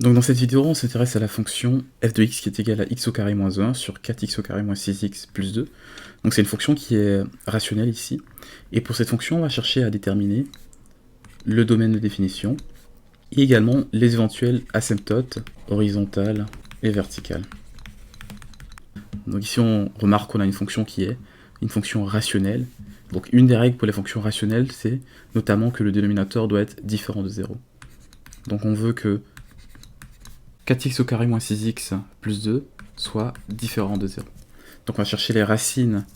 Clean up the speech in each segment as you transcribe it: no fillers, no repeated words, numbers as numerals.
Donc dans cette vidéo, on s'intéresse à la fonction f de x qui est égale à x au carré moins 1 sur 4x au carré moins 6x plus 2. Donc c'est une fonction qui est rationnelle ici. Et pour cette fonction, on va chercher à déterminer le domaine de définition et également les éventuelles asymptotes horizontales et verticales. Donc ici, on remarque qu'on a une fonction qui est une fonction rationnelle. Donc une des règles pour les fonctions rationnelles, c'est notamment que le dénominateur doit être différent de 0. Donc on veut que 4x au carré moins 6x plus 2 soit différent de 0. Donc on va chercher les racines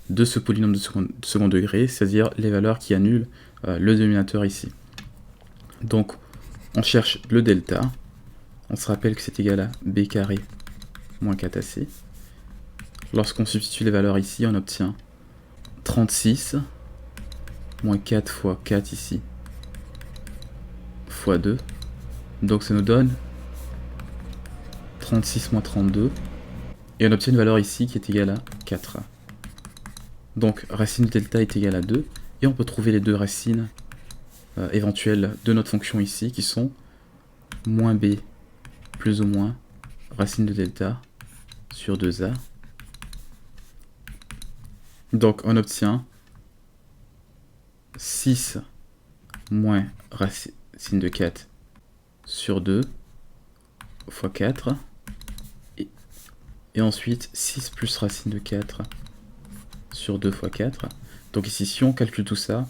de ce polynôme de second degré, c'est-à-dire les valeurs qui annulent le dénominateur ici. Donc on cherche le delta, on se rappelle que c'est égal à b carré moins 4ac. Lorsqu'on substitue les valeurs ici, on obtient 36 moins 4 fois 4 ici, fois 2. Donc ça nous donne 36 moins 32. Et on obtient une valeur ici qui est égale à 4. Donc racine de delta est égale à 2. Et on peut trouver les deux racines éventuelles de notre fonction ici, qui sont moins b plus ou moins racine de delta sur 2a. Donc on obtient 6 moins racine de 4 sur 2 fois 4. Et ensuite 6 plus racine de 4 sur 2 fois 4. Donc ici, si on calcule tout ça,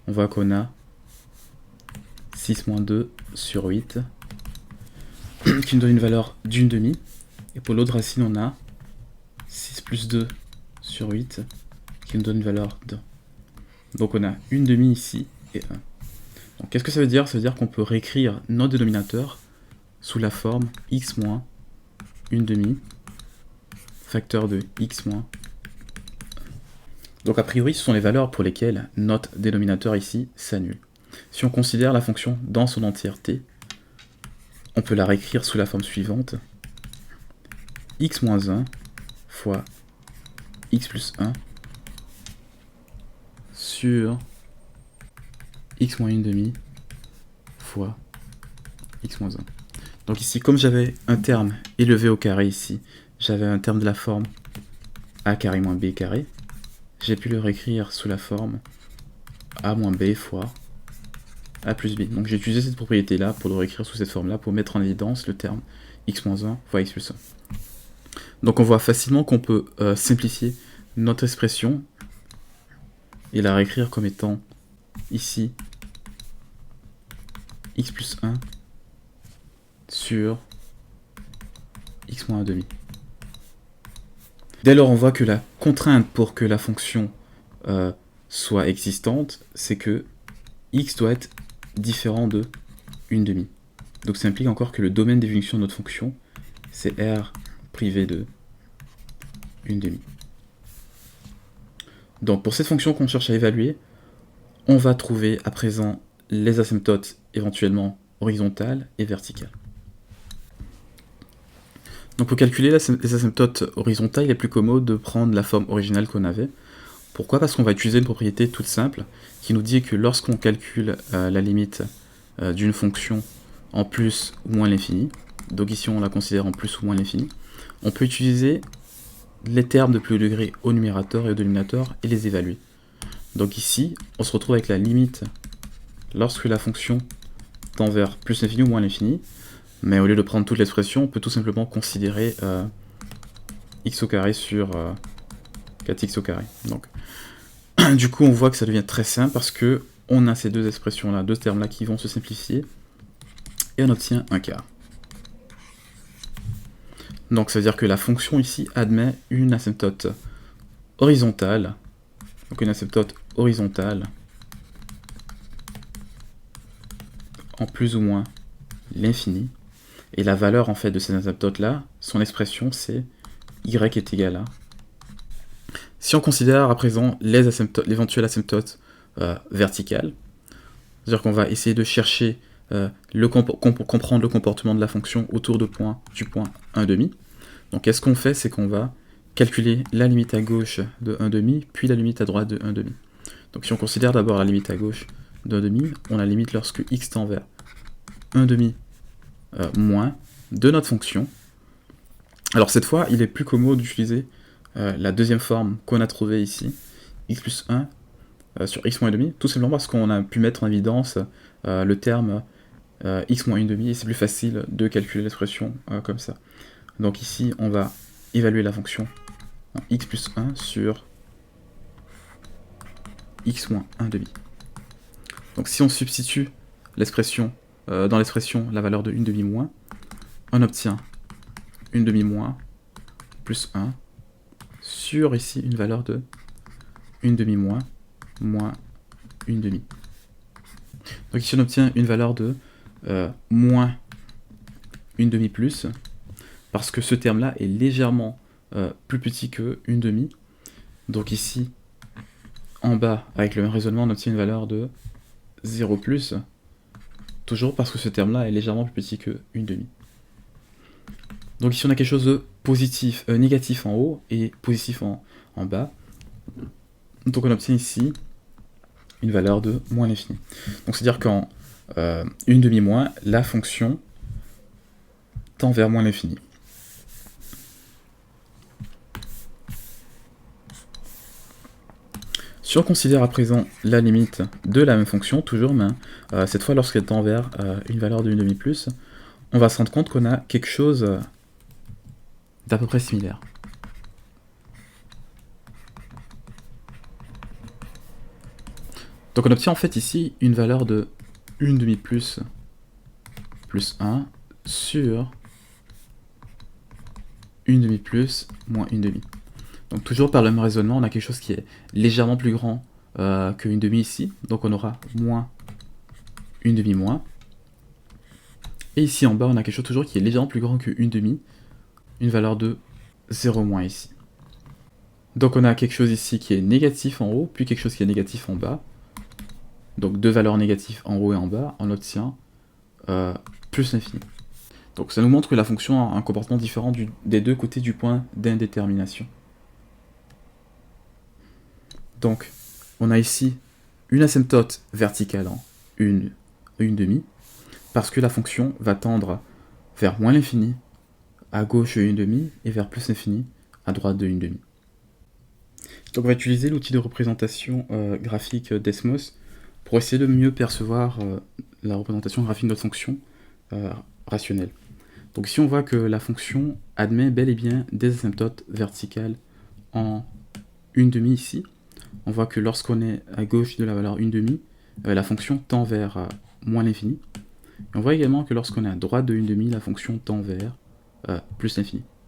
on voit qu'on a 6 moins 2 sur 8, qui nous donne une valeur d'une demi. Et pour l'autre racine, on a 6 plus 2 sur 8, qui nous donne une valeur de 1. Donc on a une demi ici et 1. Donc qu'est-ce que ça veut dire? Ça veut dire qu'on peut réécrire notre dénominateur sous la forme x moins une demi facteur de x moins. Donc a priori, ce sont les valeurs pour lesquelles notre dénominateur ici s'annule. Si on considère la fonction dans son entièreté, on peut la réécrire sous la forme suivante. X moins 1 fois x plus 1 sur x moins une demi fois x moins 1. Donc ici, comme j'avais un terme élevé au carré ici, j'avais un terme de la forme a carré moins b carré, j'ai pu le réécrire sous la forme a moins b fois a plus b. Donc j'ai utilisé cette propriété-là pour le réécrire sous cette forme-là, pour mettre en évidence le terme x moins 1 fois x plus 1. Donc on voit facilement qu'on peut simplifier notre expression et la réécrire comme étant ici x plus 1 sur x moins 1 demi. Dès lors, on voit que la contrainte pour que la fonction soit existante, c'est que x doit être différent de une demi. Donc ça implique encore que le domaine d'évolution de notre fonction, c'est R privé de une demi. Donc pour cette fonction qu'on cherche à évaluer, on va trouver à présent les asymptotes éventuellement horizontales et verticales. Donc pour calculer les asymptotes horizontales, il est plus commode de prendre la forme originale qu'on avait. Pourquoi? Parce qu'on va utiliser une propriété toute simple qui nous dit que lorsqu'on calcule la limite d'une fonction en plus ou moins l'infini, donc ici on la considère en plus ou moins l'infini, on peut utiliser les termes de plus haut degré au numérateur et au dénominateur et les évaluer. Donc ici, on se retrouve avec la limite lorsque la fonction tend vers plus l'infini ou moins l'infini. Mais au lieu de prendre toute l'expression, on peut tout simplement considérer x au carré sur 4x au carré. Donc, du coup, on voit que ça devient très simple parce que on a ces deux expressions-là, deux termes-là qui vont se simplifier, et on obtient un quart. Donc, ça veut dire que la fonction ici admet une asymptote horizontale, donc une asymptote horizontale en plus ou moins l'infini. Et la valeur en fait de ces asymptotes-là, son expression c'est y est égal à. Si on considère à présent l'éventuelle asymptote verticale, c'est-à-dire qu'on va essayer de chercher comprendre le comportement de la fonction autour du point 1,5. Donc qu'est-ce qu'on fait? C'est qu'on va calculer la limite à gauche de 1,5, puis la limite à droite de 1,5. Donc si on considère d'abord la limite à gauche de 1,5, on la limite lorsque x tend vers 1,5 moins de notre fonction. Alors cette fois, il est plus commode d'utiliser la deuxième forme qu'on a trouvée ici, x plus 1 sur x moins 1,5, tout simplement parce qu'on a pu mettre en évidence le terme x moins 1,5, et c'est plus facile de calculer l'expression comme ça. Donc ici, on va évaluer la fonction x plus 1 sur x moins 1,5. Donc si on substitue l'expression dans l'expression la valeur de 1,5 moins, on obtient 1,5 moins plus 1 sur ici une valeur de 1,5 moins moins 1,5. Donc ici on obtient une valeur de moins 1,5 plus, parce que ce terme-là est légèrement plus petit que 1,5. Donc ici, en bas, avec le même raisonnement, on obtient une valeur de 0 plus, toujours parce que ce terme-là est légèrement plus petit que 1,5. Donc ici on a quelque chose de positif, négatif en haut et positif en bas. Donc on obtient ici une valeur de moins l'infini. Donc c'est-à-dire qu'en 1,5 moins, la fonction tend vers moins l'infini. Si on considère à présent la limite de la même fonction, toujours, mais cette fois lorsqu'elle tend vers une valeur de 1,5 plus, on va se rendre compte qu'on a quelque chose d'à peu près similaire. Donc on obtient en fait ici une valeur de 1,5 plus plus 1 sur 1,5 plus moins 1,5. Donc toujours par le même raisonnement, on a quelque chose qui est légèrement plus grand que 1,5 ici, donc on aura moins 1,5 moins. Et ici en bas, on a quelque chose toujours qui est légèrement plus grand que 1,5, une valeur de 0 moins ici. Donc on a quelque chose ici qui est négatif en haut, puis quelque chose qui est négatif en bas. Donc deux valeurs négatives en haut et en bas, on obtient plus l'infini. Donc ça nous montre que la fonction a un comportement différent des deux côtés du point d'indétermination. Donc on a ici une asymptote verticale en 1,5, parce que la fonction va tendre vers moins l'infini à gauche de 1,5 et vers plus l'infini à droite de 1,5. Donc on va utiliser l'outil de représentation graphique Desmos pour essayer de mieux percevoir la représentation graphique de notre fonction rationnelle. Donc ici on voit que la fonction admet bel et bien des asymptotes verticales en 1,5 ici. On voit que lorsqu'on est à gauche de la valeur 1,5, la fonction tend vers moins l'infini. On voit également que lorsqu'on est à droite de 1,5, la fonction tend vers plus l'infini.